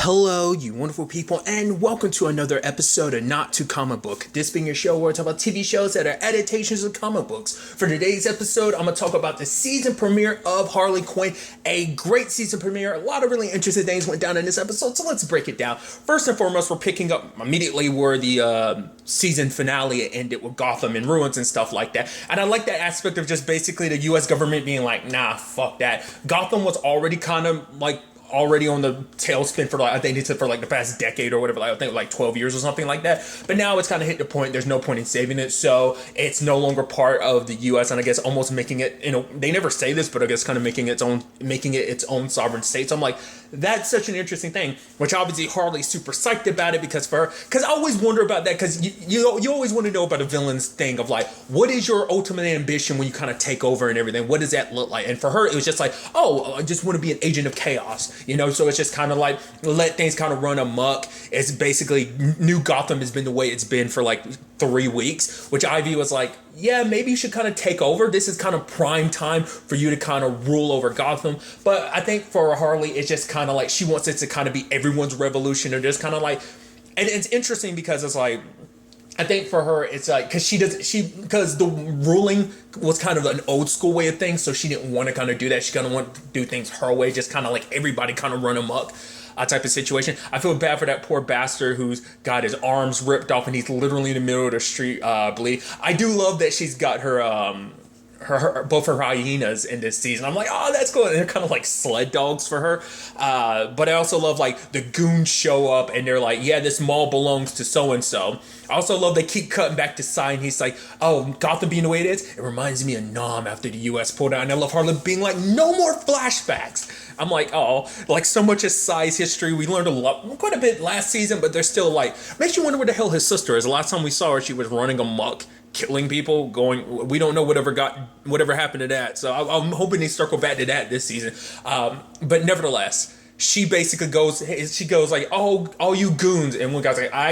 Hello, you wonderful people, and welcome to another episode of Not to Comic Book. This being your show where I talk about TV shows that are adaptations of comic books. For today's episode, I'm going to talk about the season premiere of Harley Quinn. A great season premiere. A lot of really interesting things went down in this episode, so let's break it down. First and foremost, we're picking up immediately where the season finale ended with Gotham in ruins and stuff like that. And I like that aspect of just basically the US government being like, nah, fuck that. Gotham was already kind of like already on the tailspin for like, I think it's for like the past decade or whatever, like I think like 12 years or something like that. But now it's kind of hit the point, there's no point in saving it, so it's no longer part of the US, and I guess almost making it, you know, they never say this, but I guess kind of making it its own sovereign state. So I'm like, that's such an interesting thing, which obviously Harley's super psyched about it because I always wonder about that, because you always want to know about a villain's thing of like, what is your ultimate ambition when you kind of take over and everything? What does that look like? And for her, it was just like, oh, I just want to be an agent of chaos. You know, so it's just kind of like let things kind of run amok. It's basically New Gotham has been the way it's been for like 3 weeks, which Ivy was like, yeah, maybe you should kind of take over. This is kind of prime time for you to kind of rule over Gotham. But I think for Harley, it's just kind of like she wants it to kind of be everyone's revolution, or just kind of like, and it's interesting because it's like, I think for her, it's like, because the ruling was kind of an old school way of things, so she didn't want to kind of do that. She kind of wanted to do things her way, just kind of like everybody kind of run amok type of situation. I feel bad for that poor bastard who's got his arms ripped off and he's literally in the middle of the street bleeding. I do love that she's got her both her hyenas in this season. I'm like, oh, that's cool. And they're kind of like sled dogs for her. But I also love like the goons show up and they're like, yeah, this mall belongs to so-and-so. I also love they keep cutting back to Sign. He's like, oh, Gotham being the way it is, it reminds me of Nam after the US pulled out. And I love Harley being like, no more flashbacks. I'm like, oh, like so much of Sai's history. We learned quite a bit last season, but there's still like, makes you wonder where the hell his sister is. The last time we saw her, she was running amok, killing people, we don't know whatever happened to that. So I'm hoping they circle back to that this season. But nevertheless, she basically goes like, oh, all you goons. And one guy's like, I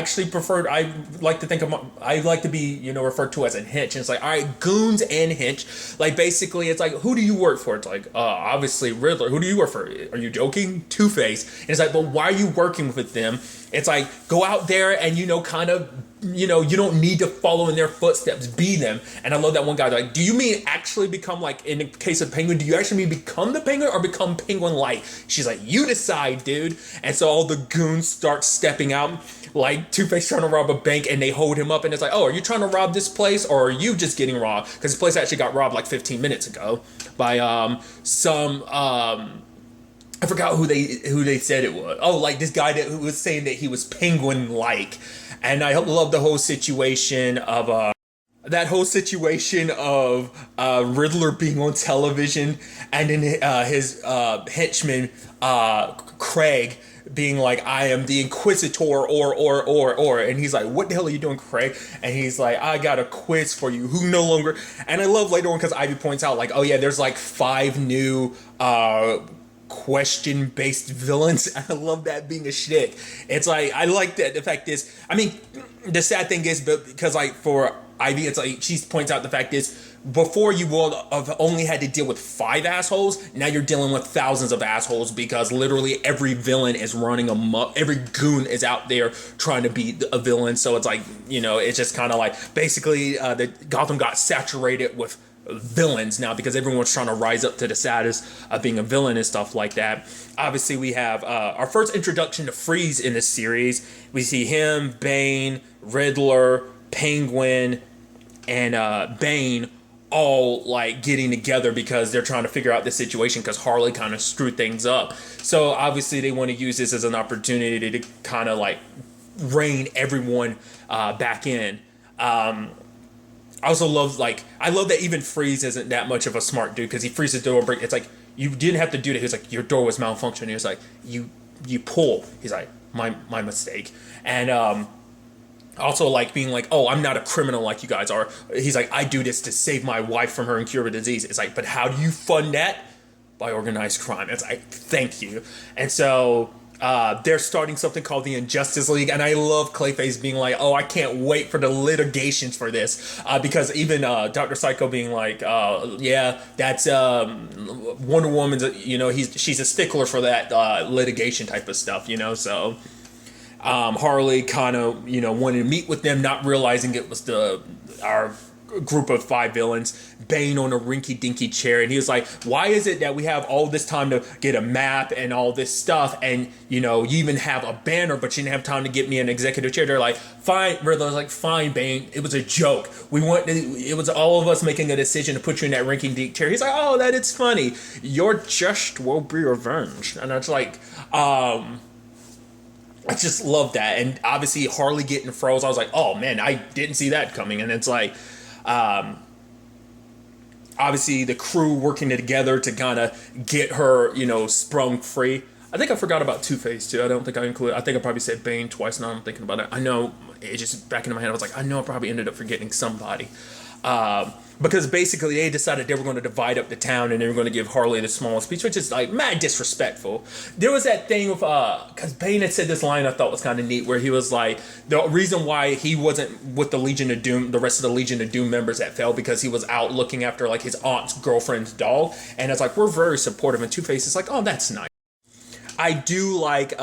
like to be, you know, referred to as a hench. And it's like, all right, goons and hench. Like basically it's like, who do you work for? It's like, obviously Riddler. Who do you work for? Are you joking? Two-Face. And it's like, but why are you working with them? It's like, go out there and, you know, kind of, you know, you don't need to follow in their footsteps, be them. And I love that one guy, like, do you mean actually become, like, in the case of Penguin, do you actually mean become the Penguin or become Penguin-like? She's like, you decide, dude. And so all the goons start stepping out, like Two-Face trying to rob a bank, and they hold him up, and it's like, oh, are you trying to rob this place, or are you just getting robbed? Because this place actually got robbed like 15 minutes ago by I forgot who they said it was. Oh, like this guy who was saying that he was Penguin-like. And I love the whole situation of Riddler being on television, and then his henchman Craig being like, I am the Inquisitor, or, and he's like, what the hell are you doing, Craig? And he's like, I got a quiz for you. Who no longer? And I love later on because Ivy points out like, oh yeah, there's like 5 new question-based villains. I love that being a shtick. It's like, I like that the fact is, I mean, the sad thing is, but because like for Ivy, it's like she points out the fact is, before you will have only had to deal with 5 assholes, now you're dealing with thousands of assholes, because literally every villain is running amok, every goon is out there trying to be a villain. So it's like, you know, it's just kind of like basically the Gotham got saturated with villains now because everyone's trying to rise up to the status of being a villain and stuff like that. Obviously, we have our first introduction to Freeze in this series. We see him, Bane, Riddler, Penguin, and Bane all like getting together because they're trying to figure out the situation because Harley kind of screwed things up. So obviously they want to use this as an opportunity to kind of like rein everyone back in. I also love, like, I love that even Freeze isn't that much of a smart dude because he freezes the door break. It's like, you didn't have to do that. He was like, your door was malfunctioning. He was like, you pull. He's like, my mistake. And also like being like, oh, I'm not a criminal like you guys are. He's like, I do this to save my wife from her incurable disease. It's like, but how do you fund that? By organized crime. It's like, thank you. And so they're starting something called the Injustice League, and I love Clayface being like, "Oh, I can't wait for the litigations for this," because even Doctor Psycho being like, "Yeah, that's Wonder Woman's. She's a stickler for that litigation type of stuff, So Harley kind of wanted to meet with them, not realizing it was our group of 5 villains. Bane on a rinky-dinky chair, and he was like, why is it that we have all this time to get a map and all this stuff, and you even have a banner, but you didn't have time to get me an executive chair? They're like, fine. Riddler's like, fine, Bane, it was a joke. It was all of us making a decision to put you in that rinky-dink chair. He's like, oh, that it's funny, your just will be revenged. And it's like, I just love that. And obviously Harley getting froze, I was like, oh man, I didn't see that coming. And it's like, obviously the crew working together to kind of get her, sprung free. I think I forgot about Two-Face too. I don't think I included. I think I probably said Bane twice. Now I'm thinking about it. I know it just back into my head. I was like, I know I probably ended up forgetting somebody. Because basically they decided they were going to divide up the town and they were going to give Harley the smallest piece, which is like mad disrespectful. There was that thing with because Bane had said this line I thought was kind of neat, where he was like, the reason why he wasn't with the Legion of Doom, the rest of the Legion of Doom members that fell, because he was out looking after like his aunt's girlfriend's dog, and it's like, we're very supportive. And Two-Face is like, oh, that's nice. I do like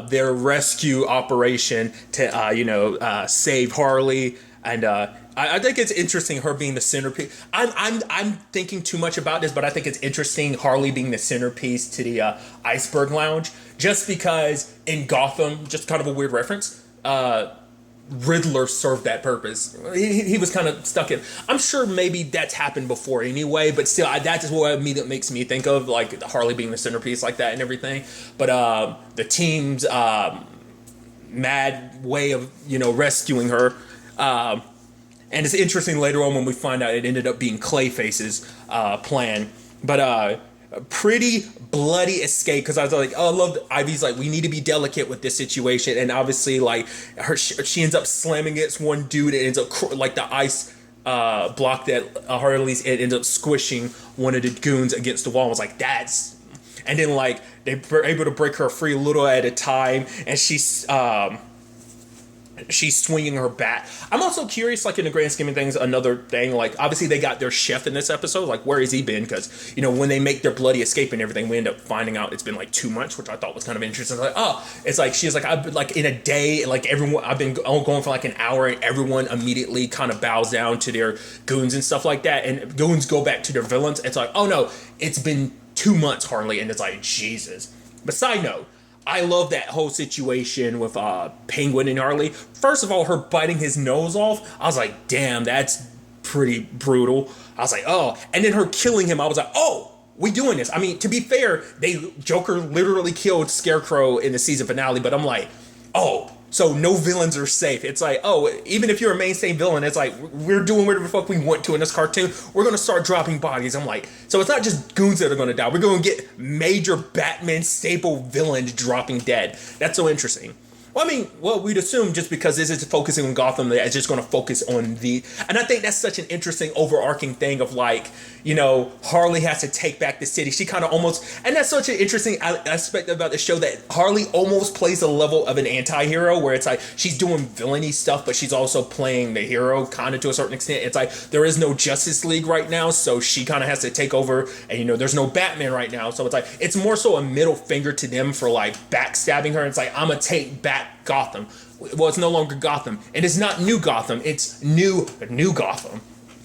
their rescue operation to save Harley, and I think it's interesting her being the centerpiece. I'm thinking too much about this, but I think it's interesting Harley being the centerpiece to the Iceberg Lounge, just because in Gotham, just kind of a weird reference, Riddler served that purpose. He was kind of stuck in. I'm sure maybe that's happened before anyway, but still, that's what immediately makes me think of like Harley being the centerpiece like that and everything. But the team's mad way of rescuing her. And it's interesting later on when we find out it ended up being Clayface's plan. But pretty bloody escape, because I was like, oh, I love Ivy's like, we need to be delicate with this situation. And obviously, like, she ends up slamming against one dude. It ends up like the ice block that Harley's it ends up squishing one of the goons against the wall. I was like, that's. And then like they were able to break her free a little at a time, and she's swinging her bat. I'm also curious, like in the grand scheme of things, another thing, like obviously they got their chef in this episode, like where has he been? Because when they make their bloody escape and everything, we end up finding out it's been like 2 months, which I thought was kind of interesting. Like, oh, it's like she's like, I've been like in a day, like everyone, I've been going for like an hour, and everyone immediately kind of bows down to their goons and stuff like that, and goons go back to their villains. It's like, oh no, it's been 2 months, Harley, and it's like, Jesus. But side note, I love that whole situation with Penguin and Harley. First of all, her biting his nose off, I was like, damn, that's pretty brutal. I was like, oh. And then her killing him, I was like, oh, we doing this. I mean, to be fair, Joker literally killed Scarecrow in the season finale, but I'm like, oh, so no villains are safe. It's like, oh, even if you're a mainstay villain, it's like, we're doing whatever the fuck we want to in this cartoon. We're going to start dropping bodies. I'm like, so it's not just goons that are going to die. We're going to get major Batman staple villains dropping dead. That's so interesting. Well, I mean, we'd assume just because this is focusing on Gotham, that it's just going to focus on and I think that's such an interesting overarching thing of like, Harley has to take back the city. She kind of almost, and that's such an interesting aspect about the show, that Harley almost plays a level of an anti-hero, where it's like she's doing villainy stuff, but she's also playing the hero kind of to a certain extent. It's like there is no Justice League right now, so she kind of has to take over, and there's no Batman right now, so it's like it's more so a middle finger to them for like backstabbing her. It's like, I'm gonna take back Gotham. Well, it's no longer Gotham, and it's not new Gotham, it's new Gotham.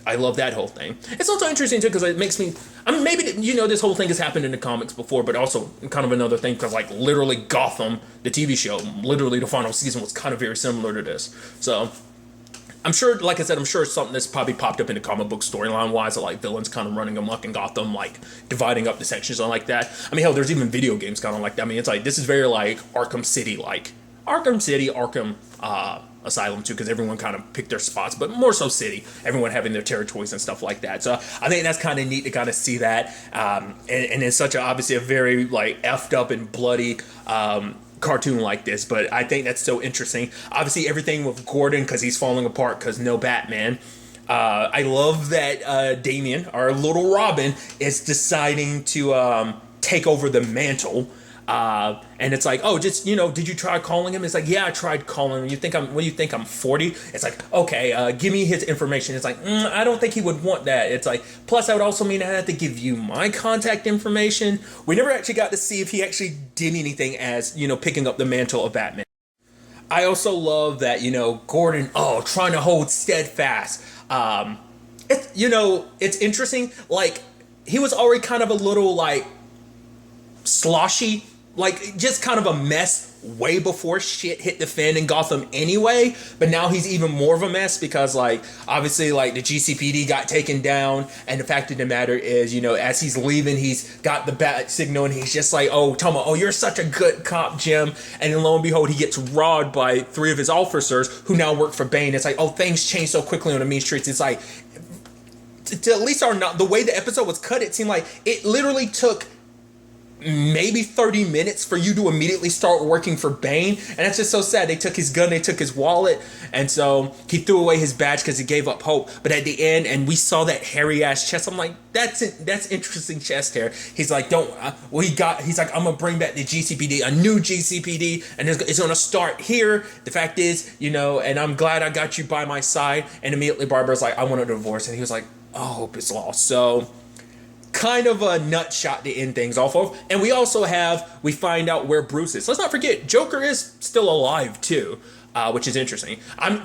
I love that whole thing. It's also interesting too, because it makes me, I mean, maybe this whole thing has happened in the comics before, but also kind of another thing, because like literally Gotham, the TV show, literally the final season was kind of very similar to this. So I'm sure, like I said, I'm sure it's something that's probably popped up in the comic book storyline wise, of like villains kind of running amok in Gotham, like dividing up the sections and like that. I mean, hell, there's even video games kind of like that. I mean, it's like, this is very like Arkham City, Arkham Asylum too, because everyone kind of picked their spots, but more so City, everyone having their territories and stuff like that. So I think that's kind of neat to kind of see that, and it's such obviously a very like effed up and bloody cartoon like this, but I think that's so interesting. Obviously everything with Gordon, because he's falling apart because no Batman. I love that Damian, our little Robin, is deciding to take over the mantle. And it's like, oh, just, you know, did you try calling him? It's like, yeah, I tried calling him. What do you think, I'm 40? It's like, okay, give me his information. It's like, I don't think he would want that. It's like, plus that would also mean I had to give you my contact information. We never actually got to see if he actually did anything as, you know, picking up the mantle of Batman. I also love that, you know, Gordon, trying to hold steadfast. It's interesting. Like, he was already kind of a little, like, sloshy, like, just kind of a mess way before shit hit the fan in Gotham anyway. But now he's even more of a mess because, like, obviously, like, the GCPD got taken down. And the fact of the matter is, you know, as he's leaving, he's got the bat signal and he's just like, oh, Toma, oh, you're such a good cop, Jim. And then lo and behold, he gets robbed by 3 of his officers who now work for Bane. It's like, oh, things change so quickly on the mean streets. It's like, to at least the way the episode was cut, it seemed like it literally took maybe 30 minutes for you to immediately start working for Bane. And that's just so sad. They took his gun, they took his wallet, and so he threw away his badge because he gave up hope. But at the end, and we saw that hairy ass chest, I'm like, that's interesting chest hair. He's like, he's like, I'm gonna bring back the GCPD, a new GCPD, and it's gonna start here. The fact is, you know, and I'm glad I got you by my side. And immediately Barbara's like, I want a divorce, and he was like, I hope it's lost. So kind of a nut shot to end things off of. And we find out where Bruce is. Let's not forget, Joker is still alive too, which is interesting.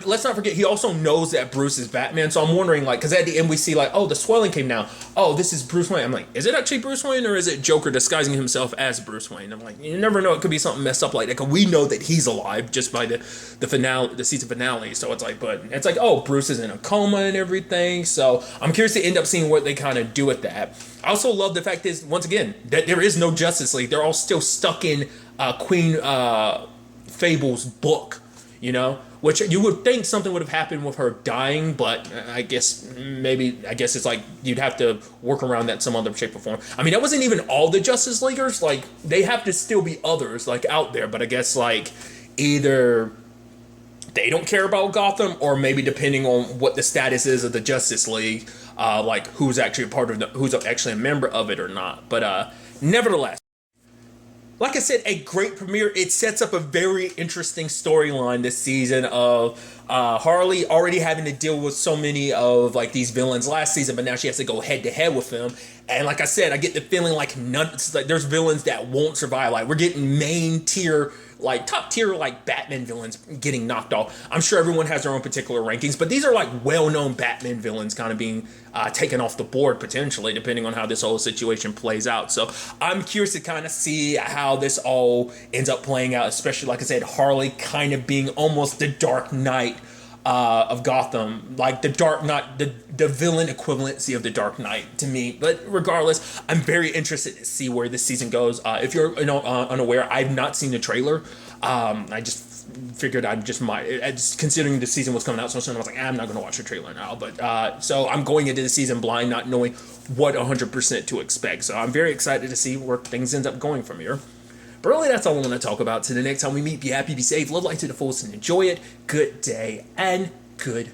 Let's not forget, he also knows that Bruce is Batman. So I'm wondering, like, because at the end we see, like, oh, the swelling came down. Oh, this is Bruce Wayne. I'm like, is it actually Bruce Wayne or is it Joker disguising himself as Bruce Wayne? I'm like, you never know. It could be something messed up like that. Because we know that he's alive just by the finale, the season finale. So it's like, oh, Bruce is in a coma and everything. So I'm curious to end up seeing what they kind of do with that. I also love the fact is, once again, that there is no Justice League. They're all still stuck in Queen Fable's book, you know? Which you would think something would have happened with her dying, but I guess it's like you'd have to work around that some other shape or form. I mean, that wasn't even all the Justice Leaguers. Like, they have to still be others, like, out there. But I guess, like, either they don't care about Gotham, or maybe depending on what the status is of the Justice League, like who's actually who's actually a member of it or not. But nevertheless, like I said, a great premiere. It sets up a very interesting storyline this season of Harley already having to deal with so many of, like, these villains last season, but now she has to go head to head with them. And like I said, I get the feeling like there's villains that won't survive. Like, we're getting main tier, like top tier, like Batman villains getting knocked off. I'm sure everyone has their own particular rankings, but these are like well-known Batman villains kind of being taken off the board potentially, depending on how this whole situation plays out. So I'm curious to kind of see how this all ends up playing out, especially, like I said, Harley kind of being almost the Dark Knight of Gotham, like the Dark Knight, the villain equivalency of the Dark Knight to me. But regardless, I'm very interested to see where this season goes. If you're unaware, I've not seen the trailer. I just figured considering the season was coming out so soon, I was like, I'm not going to watch the trailer now. But so I'm going into the season blind, not knowing what 100% to expect. So I'm very excited to see where things end up going from here. But really, that's all I want to talk about. Till the next time we meet, be happy, be safe, live life to the fullest, and enjoy it. Good day and good